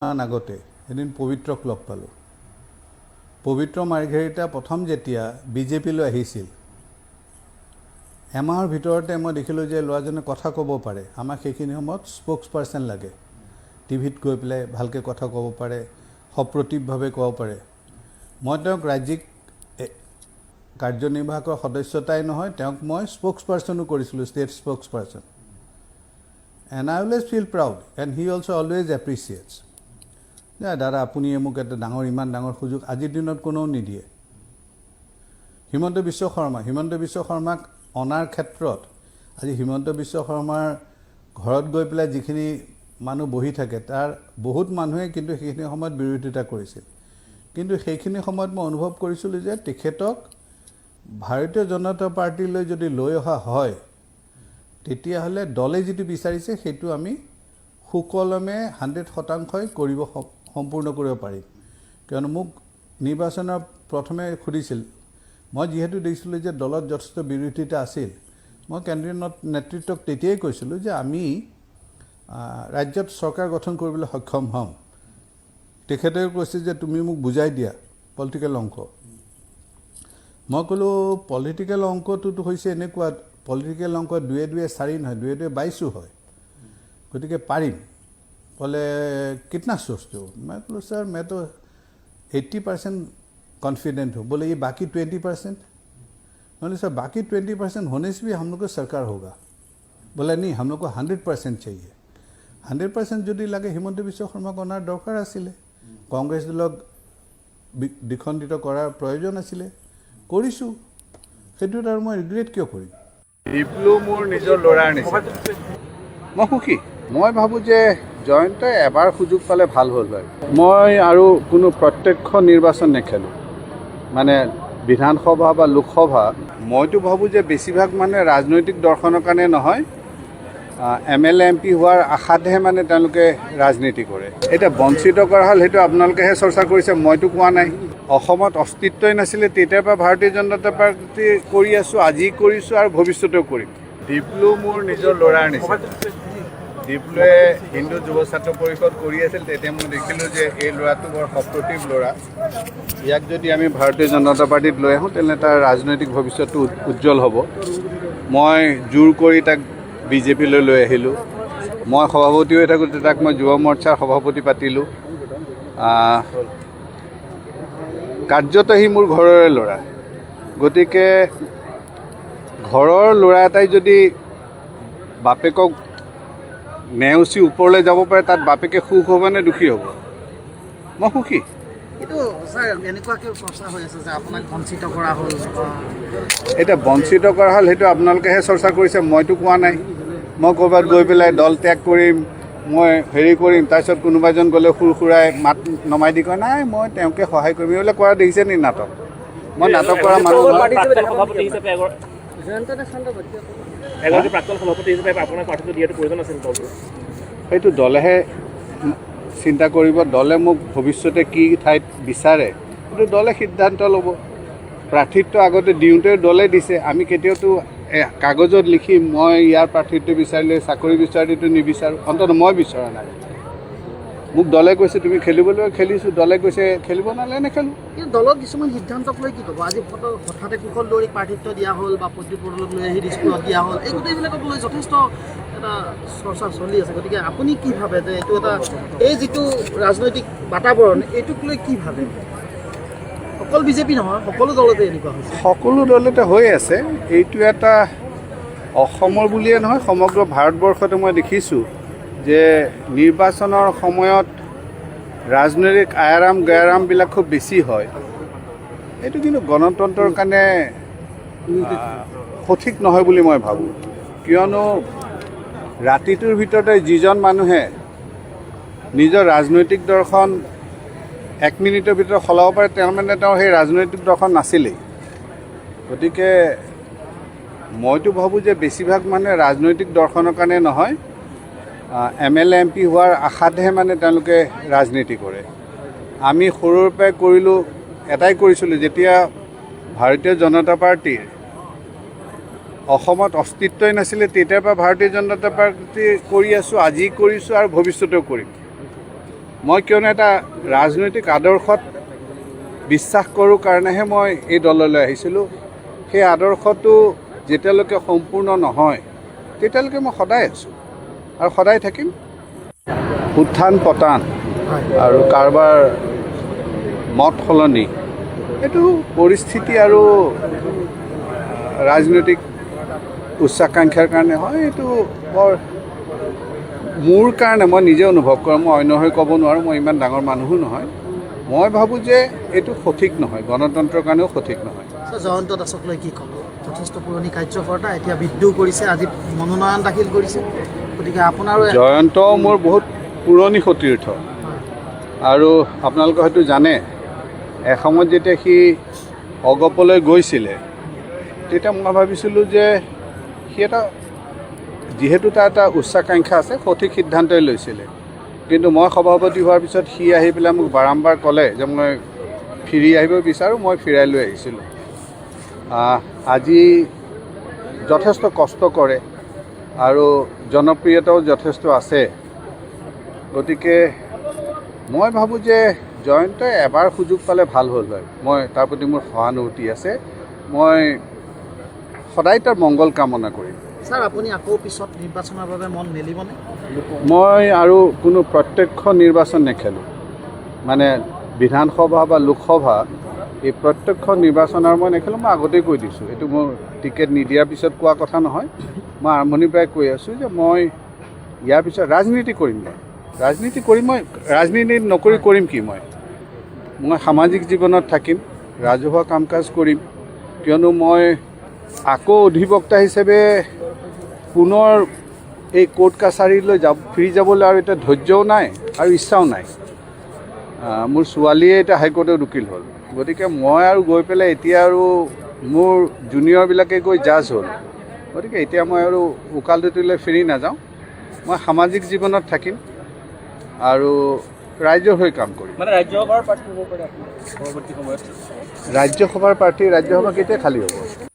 আগতে এদিন পবিত্ৰক লগ পালোঁ। পবিত্ৰ মাৰ্ঘেৰিটা প্ৰথম যেতিয়া বিজেপিলৈ আহিছিল, এমাহৰ ভিতৰতে মই দেখিলোঁ যে ল'ৰাজনে কথা ক'ব পাৰে। আমাক সেইখিনি সময়ত স্প'ক্স পাৰ্চন লাগে, টিভিত গৈ পেলাই ভালকৈ কথা ক'ব পাৰে, সপ্ৰতিভভাৱে ক'ব পাৰে। মই তেওঁক ৰাজ্যিক কাৰ্যনিৰ্বাহকৰ সদস্যতাই নহয়, তেওঁক মই স্প'ক্স পাৰ্চনো কৰিছিলোঁ, state sports person. And I always feel proud and he also' always appreciates. দাদা আপুনি মোক এটা ইমান ডাঙৰ সুযোগ আজিৰ দিনত কোনেও নিদিয়ে। হিমন্ত বিশ্ব শৰ্মাক অনাৰ ক্ষেত্ৰত আজি হিমন্ত বিশ্ব শৰ্মাৰ ঘৰত গৈ পেলাই যিখিনি মানুহ বহি থাকে, তাৰ বহুত মানুহে কিন্তু সেইখিনি সময়ত বিৰোধিতা কৰিছিল। কিন্তু সেইখিনি সময়ত মই অনুভৱ কৰিছিলোঁ যে তেখেতক ভাৰতীয় জনতা পাৰ্টিলৈ যদি লৈ অহা হয়, তেতিয়াহ'লে দলে যিটো বিচাৰিছে সেইটো আমি সুকলমে 100% সম্পূৰ্ণ কৰিব পাৰিম। কিয়নো মোক নিৰ্বাচনৰ প্ৰথমে সুধিছিল, মই যিহেতু দেখিছিলোঁ যে দলত যথেষ্ট বিৰোধিতা আছিল, মই কেন্দ্ৰীয় নেতৃত্বক তেতিয়াই কৈছিলোঁ যে আমি ৰাজ্যত চৰকাৰ গঠন কৰিবলৈ সক্ষম হ'ম। তেখেতে কৈছে যে তুমি মোক বুজাই দিয়া পলিটিকেল অংক। মই ক'লোঁ পলিটিকেল অংকটোতো হৈছে এনেকুৱা, পলিটিকেল অংক 2 2 4 নহয়, 2 2 22 হয়, গতিকে পাৰিম। बोले कितना सोचते हो? मैं बोला सर मैं तो 80% कॉन्फिडेंट हूँ। बोले ये बाकी 20%? बोले सर बाकी 20% होने से भी हम लोग को सरकार होगा। बोला नहीं, हम लोग को 100% चाहिए। 100% যদি লাগে হিমন্ত বিশ্ব শৰ্মাক অনাৰ দৰকাৰ আছিলে, কংগ্ৰেছ দলক দ্বিখণ্ডিত কৰাৰ প্ৰয়োজন আছিলে, কৰিছোঁ। সেইটোত আৰু মই ৰিগ্ৰেট কিয় কৰিম? ডিপ্লো মোৰ নিজৰ ল'ৰাৰ নিচিনা, মই সুখী। মই ভাবোঁ যে জয়ন্তই এবাৰ সুযোগ পালে ভাল হ'ল হয়। মই আৰু কোনো প্ৰত্যক্ষ নিৰ্বাচন নেখেলোঁ, মানে বিধানসভা বা লোকসভা। মইতো ভাবোঁ যে বেছিভাগ মানে ৰাজনৈতিক দৰ্শনৰ কাৰণে নহয়, MLA MP হোৱাৰ আশাতহে মানে তেওঁলোকে ৰাজনীতি কৰে। এতিয়া বঞ্চিত কৰা হ'ল, সেইটো আপোনালোকেহে চৰ্চা কৰিছে, মইতো কোৱা নাই। অসমত অস্তিত্বই নাছিলে, তেতিয়াৰ পৰা ভাৰতীয় জনতা পাৰ্টি কৰি আছোঁ, আজি কৰিছোঁ আৰু ভৱিষ্যতেও কৰিম। ডিপ্লো মোৰ নিজৰ ল'ৰাৰ নিচিনা। ডিপ্লোৱে হিন্দু যুৱ ছাত্ৰ পৰিষদ কৰি আছিল, তেতিয়া মই দেখিলোঁ যে এই ল'ৰাটো বৰ সপ্ৰতিভ ল'ৰা। ইয়াক যদি আমি ভাৰতীয় জনতা পাৰ্টিত লৈ আহোঁ, তেনেহ'লে তাৰ ৰাজনৈতিক ভৱিষ্যতটো উজ্জ্বল হ'ব। মই জোৰ কৰি তাক বিজেপিলৈ লৈ আহিলোঁ। মই সভাপতি হৈ থাকোঁতে তাক মই যুৱ মৰ্চাৰ সভাপতি পাতিলোঁ। কাৰ্যত সি মোৰ ঘৰৰে ল'ৰা। গতিকে ঘৰৰ ল'ৰা এটাই যদি বাপেকক নেওচি ওপৰলৈ যাব পাৰে, তাত বাপেকে সুখ হ'ব নে দুখী হ'ব? মই সুখী। এতিয়া বঞ্চিত কৰা হ'ল, সেইটো আপোনালোকেহে চৰ্চা কৰিছে, মইতো কোৱা নাই। মই ক'ৰবাত গৈ পেলাই দল ত্যাগ কৰিম, মই হেৰি কৰিম, তাৰপিছত কোনোবা এজন গ'লে সুৰসুৰাই মাত নমাই দি কয় নাই মই তেওঁকে সহায় কৰিম। এইবিলাক কৰা দেখিছে নি নাটক? মই নাটক কৰা মানুহ সেইটো দলেহে চিন্তা কৰিব। দলে মোক ভৱিষ্যতে কি ঠাইত বিচাৰে সেইটো দলে সিদ্ধান্ত ল'ব। প্ৰাৰ্থিত্ব আগতে দিওঁতে দলে দিছে, আমি কেতিয়াওতো কাগজত লিখি মই ইয়াৰ প্ৰাৰ্থিত্ব বিচাৰিলে চাকৰি বিচাৰিটো নিবিচাৰোঁ, অন্ততঃ মই বিচৰা নাই। মোক দলে কৈছে তুমি খেলিবলৈ, খেলিছোঁ। দলে কৈছে খেলিব নালাগে, নেখেলোঁ। কিন্তু দলত কিছুমান সিদ্ধান্তক লৈ কি ক'ব? আজি হঠাতে কুশল দৌৰীক প্ৰাৰ্থিত্ব দিয়া হ'ল বা প্ৰদ্যুৎ লৈ আহি দিছপুৰত দিয়া হ'ল, এই গোটেইবিলাকক লৈ যথেষ্ট এটা চৰ্চা চলি আছে। গতিকে আপুনি কি ভাবে যে এইটো এটা এই যিটো ৰাজনৈতিক বাতাবৰণ, এইটোক লৈ কি ভাবে? অকল বিজেপি নহয়, সকলো দলতে এনেকুৱা হৈছে। সকলো দলতে হৈ আছে। এইটো এটা অসমৰ বুলিয়ে নহয়, সমগ্ৰ ভাৰতবৰ্ষতে মই দেখিছোঁ যে নিৰ্বাচনৰ সময়ত ৰাজনৈতিক আয়াৰাম গয়াৰামবিলাক খুব বেছি হয়। এইটো কিন্তু গণতন্ত্ৰৰ কাৰণে সঠিক নহয় বুলি মই ভাবোঁ। কিয়নো ৰাতিটোৰ ভিতৰতে যিজন মানুহে নিজৰ ৰাজনৈতিক দৰ্শন 1 মিনিটৰ ভিতৰত সলাব পাৰে, তেওঁ মানে তেওঁ সেই ৰাজনৈতিক দৰ্শন নাছিলেই। গতিকে মইতো ভাবোঁ যে বেছিভাগ মানুহে ৰাজনৈতিক দৰ্শনৰ কাৰণে নহয়, MLA MP হোৱাৰ আশাতহে মানে তেওঁলোকে ৰাজনীতি কৰে। আমি সৰুৰ পৰাই কৰিলোঁ, এটাই কৰিছিলোঁ, যেতিয়া ভাৰতীয় জনতা পাৰ্টিৰ অসমত অস্তিত্বই নাছিলে, তেতিয়াৰ পৰা ভাৰতীয় জনতা পাৰ্টি কৰি আছোঁ, আজি কৰিছোঁ আৰু ভৱিষ্যতেও কৰিম। মই কিয়নো এটা ৰাজনৈতিক আদৰ্শত বিশ্বাস কৰোঁ কাৰণেহে মই এই দললৈ আহিছিলোঁ। সেই আদৰ্শটো যেতিয়ালৈকে সম্পূৰ্ণ নহয় তেতিয়ালৈকে মই সদায় আছোঁ আৰু সদায় থাকিম। উত্থান পতান আৰু কাৰোবাৰ মত সলনি এইটো পৰিস্থিতি আৰু ৰাজনৈতিক উচ্চাকাংক্ষাৰ কাৰণে হয়। এইটো বৰ মোৰ কাৰণে মই নিজে অনুভৱ কৰোঁ, মই অন্য হৈ ক'ব নোৱাৰোঁ, মই ইমান ডাঙৰ মানুহো নহয়। মই ভাবোঁ যে এইটো সঠিক নহয়, গণতন্ত্ৰৰ কাৰণেও সঠিক নহয়। জয়ন্ত দাসক লৈ কি ক'ব? যথেষ্ট পুৰণি কাৰ্যকৰ্তা, এতিয়া বিদ্ৰোহ কৰিছে, আজি মনোনয়ন দাখিল কৰিছে, গতিকে আপোনাৰো জয়ন্ত মোৰ বহুত পুৰণি সতীৰ্থ আৰু আপোনালোকে হয়তো জানে এসময়ত যেতিয়া সি অগপলৈ গৈছিলে তেতিয়া মই ভাবিছিলোঁ যে সি যিহেতু তাৰ এটা উচ্চাকাংক্ষা আছে, সঠিক সিদ্ধান্তই লৈছিলে। কিন্তু মই সভাপতি হোৱাৰ পিছত সি আহি পেলাই মোক বাৰম্বাৰ ক'লে যে মই ফিৰি আহিব বিচাৰোঁ, মই ফিৰাই লৈ আহিছিলোঁ। আজি যথেষ্ট কষ্ট কৰে আৰু জনপ্ৰিয়তাও যথেষ্ট আছে। গতিকে মই ভাবোঁ যে জয়ন্তই এবাৰ সুযোগ পালে ভাল হ'ল হয়। মই তাৰ প্ৰতি মোৰ সহানুভূতি আছে। মই সদায় তাৰ মংগল কামনা কৰিম। ছাৰ, আপুনি আকৌ পিছত নিৰ্বাচনৰ বাবে মন মেলিবনে? মই আৰু কোনো প্ৰত্যক্ষ নিৰ্বাচন নেখেলোঁ, মানে বিধানসভা বা লোকসভা এই প্ৰত্যক্ষ নিৰ্বাচনৰ মই নেখেলোঁ। মই আগতেই কৈ দিছোঁ, এইটো মোৰ টিকেট নিদিয়াৰ পিছত কোৱা কথা নহয়। মই আৰম্ভণিৰ পৰাই কৈ আছোঁ যে মই ইয়াৰ পিছত ৰাজনীতি কৰিম। মই ৰাজনীতি নকৰি কৰিম কি? মই সামাজিক জীৱনত থাকিম, ৰাজহুৱা কাম কাজ কৰিম, কিয়নো মই আকৌ অধিবক্তা হিচাপে পুনৰ এই কোৰ্ট কাছাৰীলৈ ফিৰি যাবলৈ আৰু এতিয়া ধৈৰ্যও নাই আৰু ইচ্ছাও নাই। মোৰ ছোৱালীয়ে এতিয়া হাইকোৰ্টত উকিল হ'ল, গতিকে মই আৰু গৈ পেলাই এতিয়া আৰু মোৰ জুনিয়ৰবিলাকে গৈ জাজ হ'ল, গতিকে এতিয়া মই আৰু উকালতিলৈ ফিৰি নাযাওঁ। মই সামাজিক জীৱনত থাকিম আৰু ৰাইজৰ হৈ কাম কৰিম। মানে ৰাজ্যসভাৰ প্ৰাৰ্থী হ'ব পাৰে পৰৱৰ্তী সময়ত? ৰাজ্যসভাৰ প্ৰাৰ্থী ৰাজ্যসভা কেতিয়া খালী হ'ব?